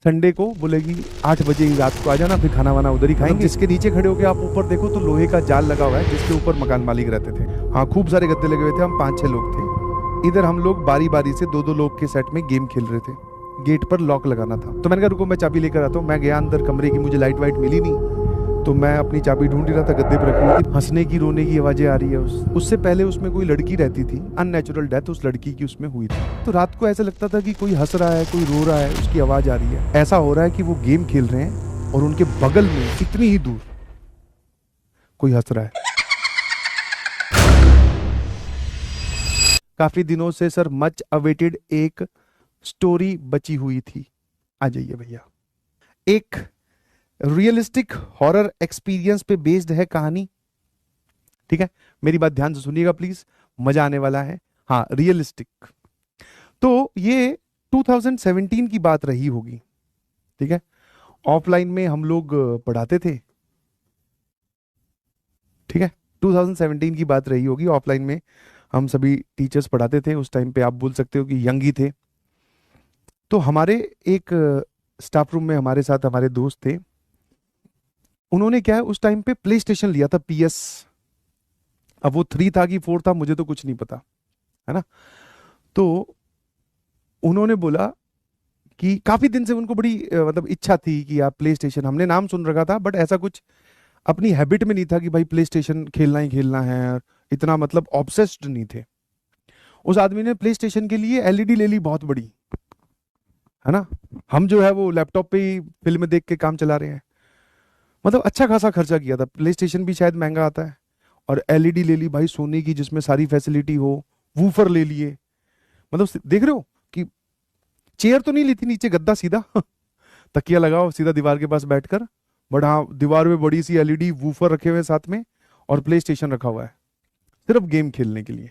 Sunday को बोलेगी 8 बजे ही रात को आ जाना, फिर खाना वाना उधर ही खाएंगे। जिसके नीचे खड़े होके आप ऊपर देखो तो लोहे का जाल लगा हुआ है जिसके ऊपर मकान मालिक रहते थे। हाँ, खूब सारे गद्दे लगे हुए थे, हम 5-6 लोग थे। इधर हम लोग बारी बारी से 2-2 लोग के सेट में गेम खेल रहे थे। गेट पर लॉक लगाना था तो मैंने कहा रुको मैं चाबी लेकर आता हूँ। मैं गया अंदर कमरे की, मुझे लाइट वाइट मिली नहीं तो मैं अपनी चाबी ढूंढ ही रहा था, गद्दे पर रखी हुई थी। हंसने की रोने की आवाजें आ रही है। उससे पहले उसमें कोई लड़की रहती थी, अननेचुरल डेथ उस लड़की की उसमें हुई थी। तो रात को ऐसा लगता था कि कोई हंस रहा है, कोई रो रहा है, उसकी आवाज आ रही है। ऐसा हो रहा है कि वो गेम खेल रहे हैं और उनके बगल में इतनी ही दूर कोई हंस रहा है। काफी दिनों से सर मच अवेटेड एक स्टोरी बची हुई थी। आ जाइए भैया। एक रियलिस्टिक हॉरर एक्सपीरियंस पे बेस्ड है कहानी, ठीक है। मेरी बात ध्यान से सुनिएगा प्लीज, मजा आने वाला है। हाँ, रियलिस्टिक। तो ये 2017 की बात रही होगी, ठीक है। ऑफलाइन में हम लोग पढ़ाते थे, ठीक है। 2017 की बात रही होगी, ऑफलाइन में हम सभी टीचर्स पढ़ाते थे। उस टाइम पे आप बोल सकते हो कि यंग ही थे। तो हमारे एक स्टाफ रूम में हमारे साथ हमारे दोस्त थे। उन्होंने क्या है उस टाइम पे प्ले स्टेशन लिया था, PS। अब वो 3 था कि 4 था मुझे तो कुछ नहीं पता, है ना। तो उन्होंने बोला कि काफी दिन से उनको बड़ी मतलब इच्छा थी कि आप प्ले स्टेशन, हमने नाम सुन रखा था बट ऐसा कुछ अपनी हैबिट में नहीं था कि भाई प्ले स्टेशन खेलना ही खेलना है। इतना मतलब ऑब्सेस्ड नहीं थे। उस आदमी ने प्ले स्टेशन के लिए LED ले ली बहुत बड़ी, है ना। हम जो है वो लैपटॉप पे ही फिल्म देख के काम चला रहे हैं। मतलब अच्छा खासा खर्चा किया था। प्ले स्टेशन भी शायद महंगा आता है और LED ले ली भाई सोनी की जिसमें सारी फैसिलिटी हो। वूफर ले लिए, मतलब देख रहे हो कि चेयर तो नहीं ली थी, नीचे गद्दा सीधा तकिया लगाओ सीधा दीवार के पास बैठकर। बट हाँ, दीवार में बड़ी सी LED, वूफर रखे हुए साथ में और प्ले स्टेशन रखा हुआ है सिर्फ गेम खेलने के लिए।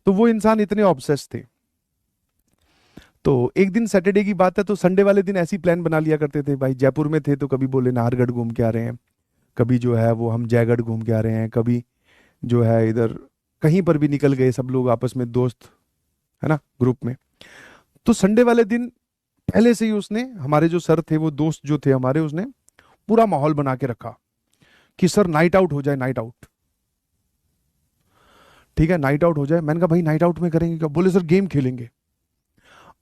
तो वो इंसान इतने ऑब्सेस थे। तो एक दिन सैटरडे की बात है, तो संडे वाले दिन ऐसी प्लान बना लिया करते थे भाई। जयपुर में थे तो कभी बोले नाहरगढ़ घूम के आ रहे हैं, कभी जो है वो हम जयगढ़ घूम के आ रहे हैं, कभी जो है इधर कहीं पर भी निकल गए सब लोग आपस में, दोस्त, है ना, ग्रुप में। तो संडे वाले दिन पहले से ही उसने, हमारे जो सर थे वो दोस्त जो थे हमारे, उसने पूरा माहौल बना के रखा कि सर नाइट आउट हो जाए, नाइट आउट। ठीक है, नाइट आउट हो जाए। मैंने कहा भाई नाइट आउट में करेंगे क्या? बोले सर गेम खेलेंगे।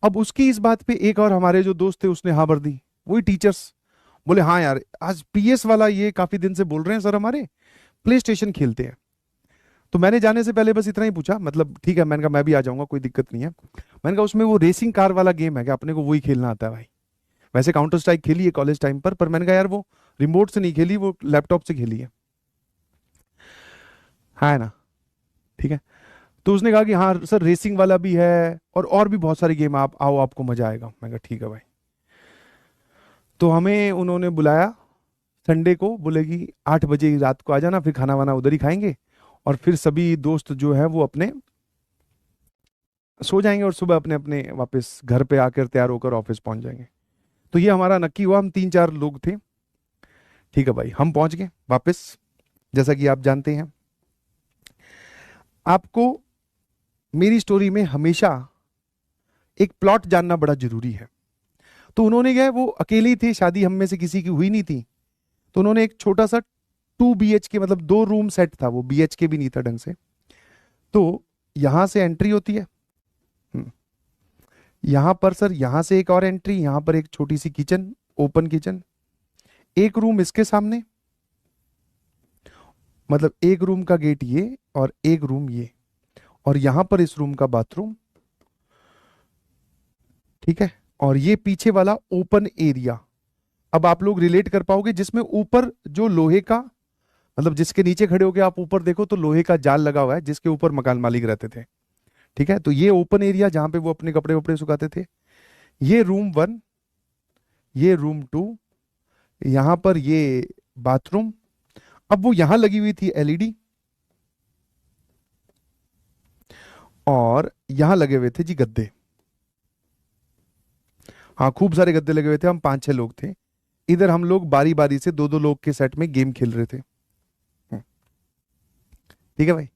अब उसकी इस बात पे एक और हमारे जो दोस्त थे उसने हाँ भर दी, वही टीचर्स। बोले हाँ यार, आज PS वाला ये काफी दिन से बोल रहे हैं सर हमारे प्ले स्टेशन खेलते हैं। तो मैंने जाने से पहले बस इतना ही पूछा, मतलब ठीक है, मैंने कहा मैं भी आ जाऊंगा, कोई दिक्कत नहीं है। मैंने कहा उसमें वो रेसिंग कार वाला गेम है क्या? अपने को वही खेलना आता है भाई। वैसे काउंटर स्ट्राइक खेली है कॉलेज टाइम पर मैंने कहा यार वो रिमोट से नहीं खेली, वो लैपटॉप से खेली है। हाँ है ना, ठीक है। तो उसने कहा कि हाँ सर रेसिंग वाला भी है और भी बहुत सारी गेम, आप आओ आपको मजा आएगा। मैं कहा ठीक है भाई। तो हमें उन्होंने बुलाया संडे को, बोलेगी 8 बजे ही रात को आ जाना, फिर खाना वाना उधर ही खाएंगे और फिर सभी दोस्त जो है वो अपने सो जाएंगे और सुबह अपने अपने वापस घर पे आकर तैयार होकर ऑफिस पहुंच जाएंगे। तो ये हमारा नक्की हुआ। हम 3-4 लोग थे, ठीक है भाई। हम पहुंच गए वापस। जैसा कि आप जानते हैं, आपको मेरी स्टोरी में हमेशा एक प्लॉट जानना बड़ा जरूरी है। तो उन्होंने क्या है, वो अकेले ही थे, शादी हम में से किसी की हुई नहीं थी। तो उन्होंने एक छोटा सा 2 BHK, मतलब 2 रूम सेट था, वो BHK भी नहीं था ढंग से। तो यहां से एंट्री होती है, यहां पर सर, यहां से एक और एंट्री, यहां पर एक छोटी सी किचन, ओपन किचन, एक रूम इसके सामने, मतलब एक रूम का गेट ये और एक रूम ये, और यहां पर इस रूम का बाथरूम, ठीक है। और ये पीछे वाला ओपन एरिया। अब आप लोग रिलेट कर पाओगे, जिसमें ऊपर जो लोहे का, मतलब जिसके नीचे खड़े होके आप ऊपर देखो तो लोहे का जाल लगा हुआ है जिसके ऊपर मकान मालिक रहते थे, ठीक है। तो ये ओपन एरिया जहां पे वो अपने कपड़े वपड़े सुखाते थे। ये रूम 1, ये रूम 2, यहां पर ये बाथरूम। अब वो यहां लगी हुई थी LED और यहां लगे हुए थे जी गद्दे। हाँ, खूब सारे गद्दे लगे हुए थे, हम 5-6 लोग थे। इधर हम लोग बारी बारी से 2-2 लोग के सेट में गेम खेल रहे थे। ठीक है भाई,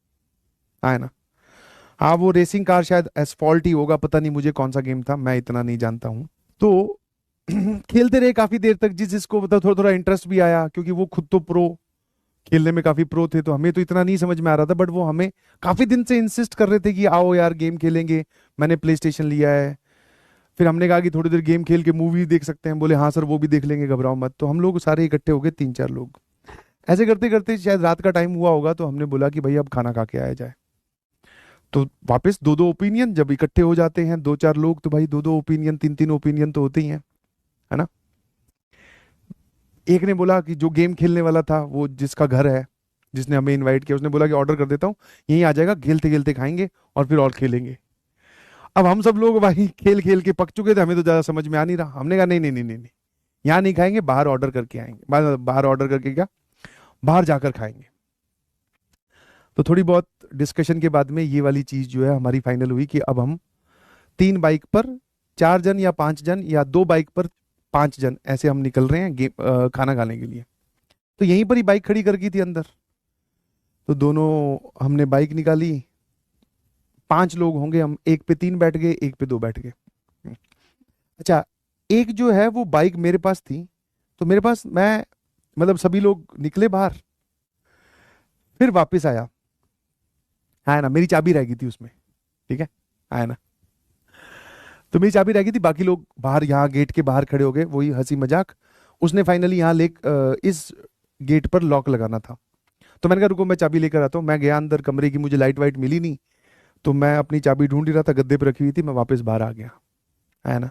हाँ है ना। हाँ, वो रेसिंग कार शायद एसफॉल्ट ही होगा, पता नहीं मुझे कौन सा गेम था, मैं इतना नहीं जानता हूं। तो खेलते रहे काफी देर तक, जिसको मतलब थोड़ा थोड़ा इंटरेस्ट भी आया, क्योंकि वो खुद तो प्रो, खेलने में काफी प्रो थे, तो हमें तो इतना नहीं समझ में आ रहा था, बट वो हमें काफी दिन से इंसिस्ट कर रहे थे कि आओ यार गेम खेलेंगे, मैंने प्ले स्टेशन लिया है। फिर हमने कहा कि थोड़ी देर गेम खेल के मूवी देख सकते हैं, बोले हाँ सर वो भी देख लेंगे, घबराओ मत। तो हम लोग सारे इकट्ठे हो गए, 3-4 लोग। ऐसे करते करते शायद रात का टाइम हुआ होगा, तो हमने बोला कि भाई अब खाना खा के आया जाए। तो वापस दो दो ओपिनियन, जब इकट्ठे हो जाते हैं 2-4 लोग, तो भाई दो दो ओपिनियन, 3-3 ओपिनियन तो होते ही हैं, है ना। एक ने बोला कि जो गेम खेलने वाला था, वो जिसका घर है, जिसने हमें इनवाइट किया, उसने बोला कि ऑर्डर कर देता हूँ, यहीं आ जाएगा, खेलते खेलते खाएंगे और फिर और खेलेंगे। अब हम सब लोग भाई खेल खेल के पक चुके थे, हमें तो ज्यादा समझ में आ नहीं रहा। हमने कहा नहीं नहीं नहीं नहीं नहीं, यहाँ नहीं खाएंगे, बाहर ऑर्डर करके आएंगे। बाहर ऑर्डर करके क्या, बाहर जाकर खाएंगे। तो थोड़ी बहुत डिस्कशन के बाद में ये वाली चीज जो है हमारी फाइनल हुई कि अब हम 3 बाइक पर 4 जन या 5 जन, या 2 बाइक पर 5 जन, ऐसे हम निकल रहे हैं खाना खाने के लिए। तो यहीं पर ही बाइक खड़ी कर की थी अंदर। तो दोनों हमने बाइक निकाली, 5 लोग होंगे हम, एक पे 3 बैठ गए, एक पे 2 बैठ गए। अच्छा, एक जो है वो बाइक मेरे पास थी, तो मेरे पास, मैं मतलब सभी लोग निकले बाहर, फिर वापस आया, आया ना, मेरी चाबी रह गई थी उसमें, ठीक है, आया ना। तो मेरी चाबी रह गई थी, बाकी लोग बाहर यहाँ गेट के बाहर खड़े हो गए, वही हंसी मजाक। उसने फाइनली यहाँ इस गेट पर लॉक लगाना था। तो मैंने कहा रुको मैं चाबी लेकर आता हूँ। मैं गया अंदर कमरे की, मुझे लाइट वाइट मिली नहीं, तो मैं अपनी चाबी ढूंढ ही रहा था, गद्दे पर रखी हुई थी, मैं वापस बाहर आ गया, है ना।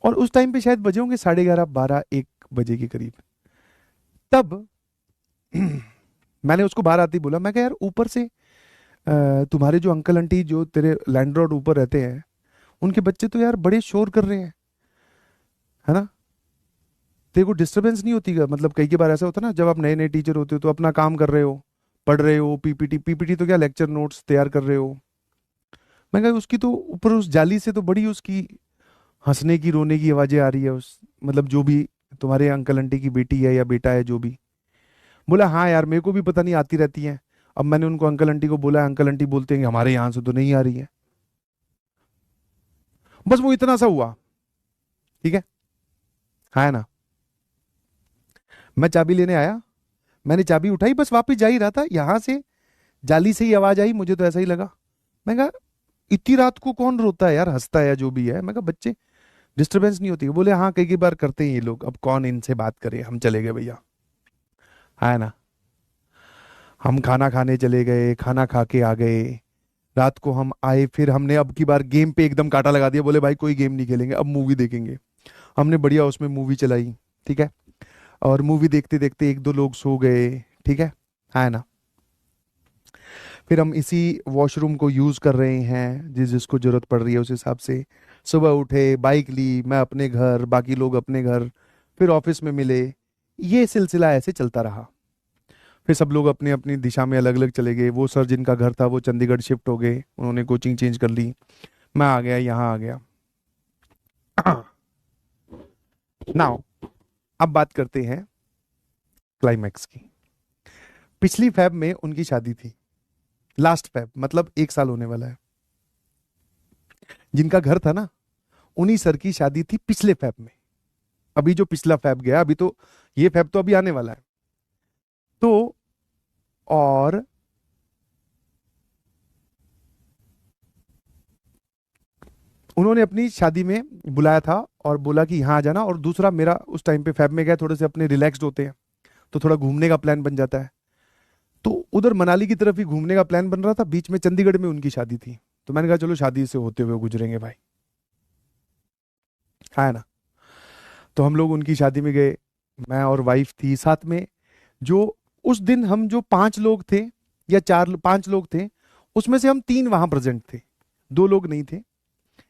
और उस टाइम पे शायद बजे होंगे 11:30, 12-1 बजे के करीब। तब मैंने उसको बाहर आते ही बोला, मैं कहा यार ऊपर से तुम्हारे जो अंकल आंटी जो तेरे लैंडलॉर्ड ऊपर रहते हैं, उनके बच्चे तो यार बड़े शोर कर रहे हैं, है ना। तेरे को डिस्टरबेंस नहीं होती? मतलब कई बार ऐसा होता है ना, जब आप नए नए टीचर होते हो तो अपना काम कर रहे हो, पढ़ रहे हो, पीपीटी पीपीटी तो क्या, लेक्चर नोट्स तैयार कर रहे हो। मैं कहा उसकी तो ऊपर उस जाली से तो बड़ी उसकी हंसने की रोने की आवाजें आ रही है, उस मतलब जो भी तुम्हारे अंकल आंटी की बेटी है या बेटा है जो भी। बोला हाँ यार मेरे को भी पता नहीं, आती रहती है। अब मैंने उनको अंकल आंटी को बोला, अंकल आंटी बोलते हैं कि हमारे यहाँ से तो नहीं आ रही है। बस वो इतना सा हुआ, ठीक है, हाँ है ना। मैं चाबी लेने आया, मैंने चाबी उठाई, बस वापस जा ही रहा था, यहां से जाली से ही आवाज आई, मुझे तो ऐसा ही लगा। मैं कहा इतनी रात को कौन रोता है यार, हंसता है या जो भी है। मैं कहा बच्चे डिस्टरबेंस नहीं होती? बोले हाँ कई कई बार करते हैं ये लोग, अब कौन इनसे बात करे, हम चले गए भैया, है ना। हम खाना खाने चले गए, खाना खा के आ गए। रात को हम आए, फिर हमने अब की बार गेम पे एकदम काटा लगा दिया, बोले भाई कोई गेम नहीं खेलेंगे, अब मूवी देखेंगे। हमने बढ़िया उसमें मूवी चलाई, ठीक है। और मूवी देखते देखते 1-2 लोग सो गए, ठीक है ना। फिर हम इसी वॉशरूम को यूज कर रहे हैं, जिसको जरूरत पड़ रही है उस हिसाब से। सुबह उठे, बाइक ली, मैं अपने घर, बाकी लोग अपने घर, फिर ऑफिस में मिले। ये सिलसिला ऐसे चलता रहा। फिर सब लोग अपनी अपनी दिशा में अलग अलग चले गए। वो सर जिनका घर था वो चंडीगढ़ शिफ्ट हो गए, उन्होंने कोचिंग चेंज कर ली। मैं आ गया, यहाँ आ गया। नाउ अब बात करते हैं क्लाइमैक्स की। पिछली फैब में उनकी शादी थी, लास्ट फैब, मतलब 1 साल होने वाला है। जिनका घर था ना, उन्हीं सर की शादी थी पिछले फैब में। अभी जो पिछला फैब गया, अभी तो ये फैब तो अभी आने वाला है। तो और उन्होंने अपनी शादी में बुलाया था और बोला कि यहाँ आ जाना। और दूसरा, मेरा उस टाइम पे फैब में गया, थोड़े से अपने रिलैक्स्ड होते हैं तो थोड़ा घूमने का प्लान बन जाता है। तो उधर मनाली की तरफ ही घूमने का प्लान बन रहा था, बीच में चंडीगढ़ में उनकी शादी थी। तो मैंने कहा चलो शादी से होते हुए गुजरेंगे भाई, है ना। तो हम लोग उनकी शादी में गए, मैं और वाइफ थी साथ में। जो उस दिन हम जो 5 लोग थे, या 4-5 लोग थे, उसमें से हम 3 वहां प्रेजेंट थे, 2 लोग नहीं थे।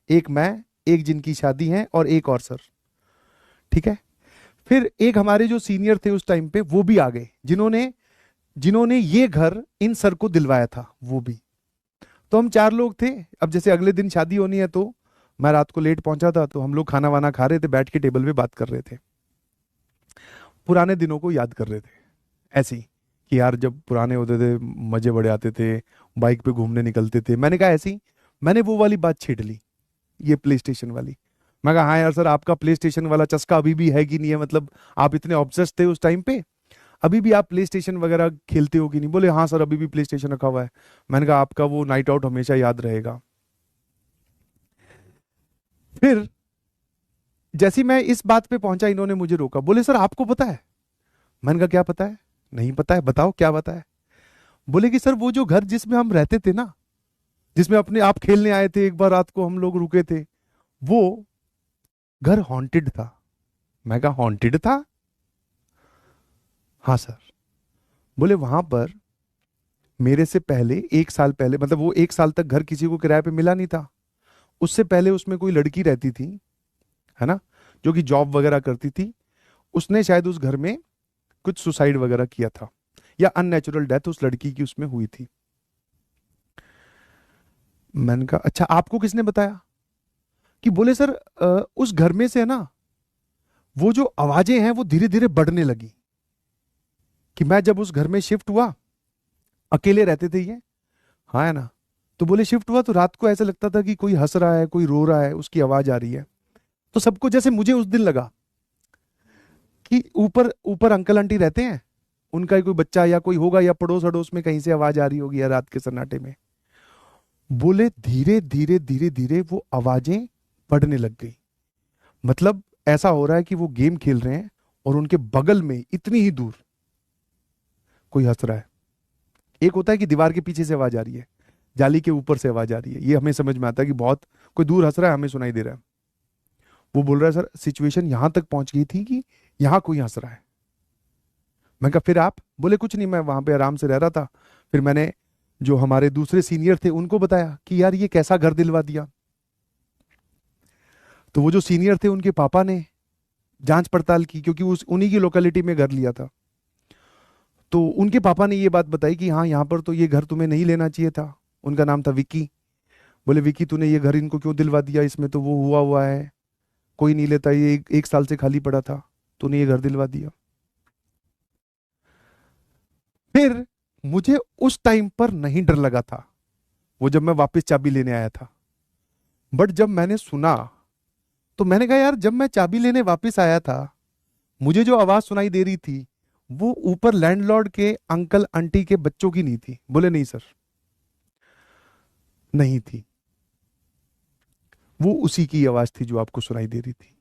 एक मैं, एक जिनकी शादी है, और एक और सर, ठीक है। फिर एक हमारे जो सीनियर थे उस टाइम पे, वो भी आ गए, जिन्होंने जिन्होंने ये घर इन सर को दिलवाया था, वो भी। तो हम 4 लोग थे। अब जैसे अगले दिन शादी होनी है, तो मैं रात को लेट पहुंचा था, तो हम लोग खाना वाना खा रहे थे, बैठ के टेबल पे बात कर रहे थे, पुराने दिनों को याद कर रहे थे। ऐसे ही कि यार जब पुराने होते थे मजे बड़े आते थे, बाइक पे घूमने निकलते थे। मैंने कहा ऐसे ही, मैंने वो वाली बात छेड़ ली, ये प्ले स्टेशन वाली। मैं कहा हाँ यार सर, आपका प्ले स्टेशन वाला चस्का अभी भी है कि नहीं है, मतलब आप इतने ऑब्सेस्ड थे उस टाइम पे, अभी भी आप प्ले स्टेशन वगैरह खेलते हो कि नहीं? बोले हाँ सर, अभी भी प्ले स्टेशन रखा हुआ है। मैंने कहा आपका वो नाइट आउट हमेशा याद रहेगा। फिर जैसे ही मैं इस बात पे पहुंचा, इन्होंने मुझे रोका, बोले सर आपको पता है? मैंने कहा क्या पता है? नहीं पता है, बताओ क्या पता है। बोले कि सर वो जो घर जिसमें हम रहते थे ना, जिसमें अपने आप खेलने आए थे, एक बार रात को हम लोग रुके थे, वो घर हॉन्टेड था। मैं कहा हॉन्टेड था? हाँ सर। बोले वहां पर मेरे से पहले 1 साल पहले, मतलब वो 1 साल तक घर किसी को किराए पे मिला नहीं था, उससे पहले उसमें कोई लड़की रहती थी, है ना, जो कि जॉब वगैरह करती थी। उसने शायद उस घर में कुछ सुसाइड वगैरह किया था, या अननेचुरल डेथ उस लड़की की उसमें हुई थी। मैंने कहा अच्छा, आपको किसने बताया? कि बोले सर उस घर में से है ना, वो जो आवाजें हैं वो धीरे धीरे बढ़ने लगी। कि मैं जब उस घर में शिफ्ट हुआ, अकेले रहते थे ये, हाँ है ना, तो बोले शिफ्ट हुआ तो रात को ऐसा लगता था कि कोई हंस रहा है, कोई रो रहा है, उसकी आवाज आ रही है। तो सबको जैसे मुझे उस दिन लगा कि ऊपर ऊपर अंकल आंटी रहते हैं, उनका ही कोई बच्चा या कोई होगा, या पड़ोस अड़ोस में कहीं से आवाज आ रही होगी, या रात के सन्नाटे में। बोले धीरे धीरे धीरे धीरे वो आवाजें बढ़ने लग गई। मतलब ऐसा हो रहा है कि वो गेम खेल रहे हैं और उनके बगल में इतनी ही दूर कोई हंस रहा है। एक होता है कि दीवार के पीछे से आवाज आ रही है, जाली के ऊपर से आवाज आ रही है, ये हमें समझ में आता है कि बहुत कोई दूर हंस रहा है, हमें सुनाई दे रहा है। वो बोल रहा है सर सिचुएशन यहां तक पहुंच गई थी कि यहां कोई हंस रहा है। मैं कहा फिर आप? बोले कुछ नहीं, मैं वहां पे आराम से रह रहा था। फिर मैंने जो हमारे दूसरे सीनियर थे उनको बताया कि यार ये कैसा घर दिलवा दिया। तो वो जो सीनियर थे उनके पापा ने जांच पड़ताल की, क्योंकि उस उन्हीं की लोकेलिटी में घर लिया था। तो उनके पापा ने ये बात बताई कि हाँ यहाँ पर तो ये घर तुम्हें नहीं लेना चाहिए था। उनका नाम था विक्की। बोले विक्की तूने ये घर इनको क्यों दिलवा दिया, इसमें तो वो हुआ हुआ है, कोई नहीं लेता, ये एक साल से खाली पड़ा था, तूने ये घर दिलवा दिया। फिर मुझे उस टाइम पर नहीं डर लगा था, वो जब मैं वापस चाबी लेने आया था। बट जब मैंने सुना तो मैंने कहा यार, जब मैं चाबी लेने वापस आया था, मुझे जो आवाज सुनाई दे रही थी वो ऊपर लैंडलॉर्ड के अंकल आंटी के बच्चों की नहीं थी। बोले नहीं सर, नहीं थी, वो उसी की आवाज थी जो आपको सुनाई दे रही थी।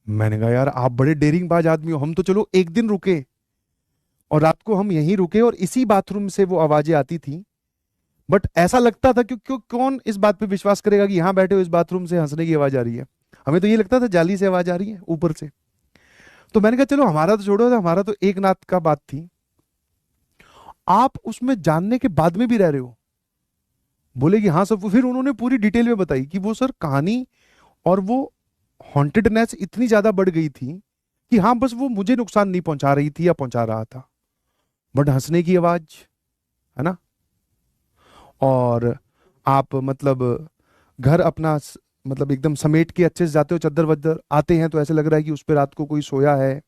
मैंने कहा यार आप बड़े डेरिंग बाज आदमी हो, हम तो चलो एक दिन रुके और रात को हम यहीं रुके और इसी बाथरूम से वो आवाजें आती थी। बट ऐसा लगता था क्यों क्यों कौन इस बात पे विश्वास करेगा कि यहां बैठे हो इस बाथरूम से हंसने की आवाज आ रही है? हमें तो ये लगता था जाली से आवाज आ रही है ऊपर से। तो मैंने कहा चलो हमारा तो छोड़ो, हमारा तो एक नाथ का बात थी, आप उसमें जानने के बाद में भी रह रहे हो। बोले कि हाँ सर। फिर उन्होंने पूरी डिटेल में बताई कि वो सर कहानी और वो हॉन्टेडनेस इतनी ज्यादा बढ़ गई थी कि हाँ बस वो मुझे नुकसान नहीं पहुंचा रही थी या पहुंचा रहा था, बट हंसने की आवाज, है ना। और आप मतलब घर अपना मतलब एकदम समेट के अच्छे से जाते हो, चद्दर वद्दर आते हैं तो ऐसे लग रहा है कि उस पर रात को कोई सोया है,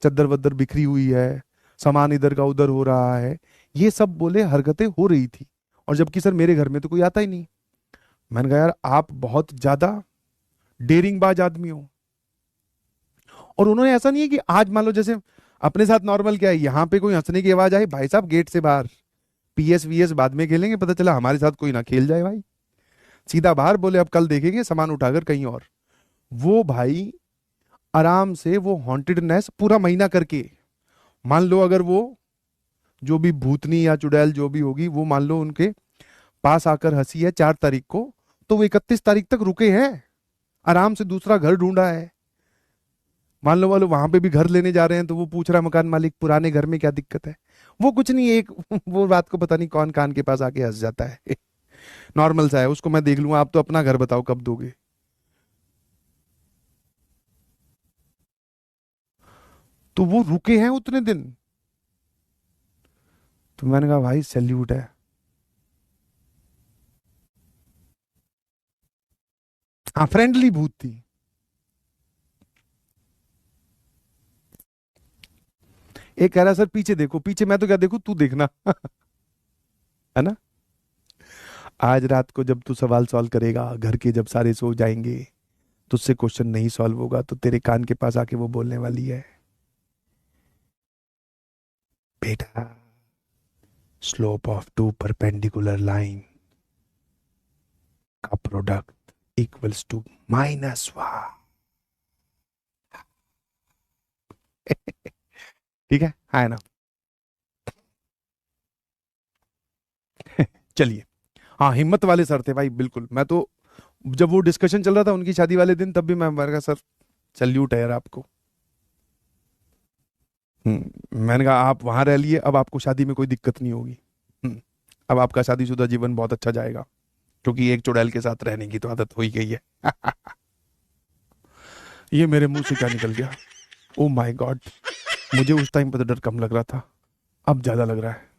चद्दर वद्दर बिखरी हुई है, सामान इधर का उधर हो रहा है, ये सब बोले हरकतें हो रही थी। और जबकि सर मेरे घर में तो कोई आता ही नहीं। मैंने कहा यार आप बहुत ज्यादा डेरिंग बाज आदमी हो। और उन्होंने ऐसा नहीं है कि आज मान लो जैसे अपने साथ नॉर्मल क्या है, यहाँ पे कोई हंसने की आवाज आई, भाई साहब गेट से बाहर, पीएस वीएस बाद में खेलेंगे, पता चला हमारे साथ कोई ना खेल जाए भाई, सीधा बाहर, बोले अब कल देखेंगे सामान उठाकर कहीं और। वो भाई आराम से वो हॉन्टेडनेस पूरा महीना करके, मान लो अगर वो जो भी भूतनी या चुड़ैल जो भी होगी वो मान लो उनके पास आकर हंसी है 4 तारीख को, तो वो 31 तारीख तक रुके हैं, आराम से दूसरा घर ढूंढा है। मान लो वालो वहां पे भी घर लेने जा रहे हैं तो वो पूछ रहा है मकान मालिक पुराने घर में क्या दिक्कत है। वो कुछ नहीं, एक वो रात को पता नहीं कौन कान के पास आके हंस जाता है। नॉर्मल सा है, उसको मैं देख लूंगा, आप तो अपना घर बताओ कब दोगे। तो वो रुके हैं उतने दिन। तो मैंने कहा भाई सैल्यूट है। हाँ फ्रेंडली भूत थी। एक कह रहा सर पीछे देखो, पीछे मैं तो क्या देखूं, तू देखना। है ना। आज रात को जब तू सवाल सॉल्व करेगा, घर के जब सारे सो जाएंगे, तुझसे क्वेश्चन नहीं सॉल्व होगा तो तेरे कान के पास आके वो बोलने वाली है, बेटा slope of two perpendicular line का प्रोडक्ट इक्वल्स टू -1। ठीक है ना। चलिए, हाँ हिम्मत वाले सर थे भाई, बिल्कुल। मैं तो जब वो डिस्कशन चल रहा था उनकी शादी वाले दिन, तब भी मैंने कहा सर सल्यूट है यार आपको। मैंने कहा आप वहां रह लिए, अब आपको शादी में कोई दिक्कत नहीं होगी। अब आपका शादीशुदा जीवन बहुत अच्छा जाएगा, क्योंकि एक चुड़ैल के साथ रहने की तो आदत हो ही गई है। ये मेरे मुंह से क्या निकल गया, ओ माय गॉड। मुझे उस टाइम पर तो डर कम लग रहा था, अब ज्यादा लग रहा है।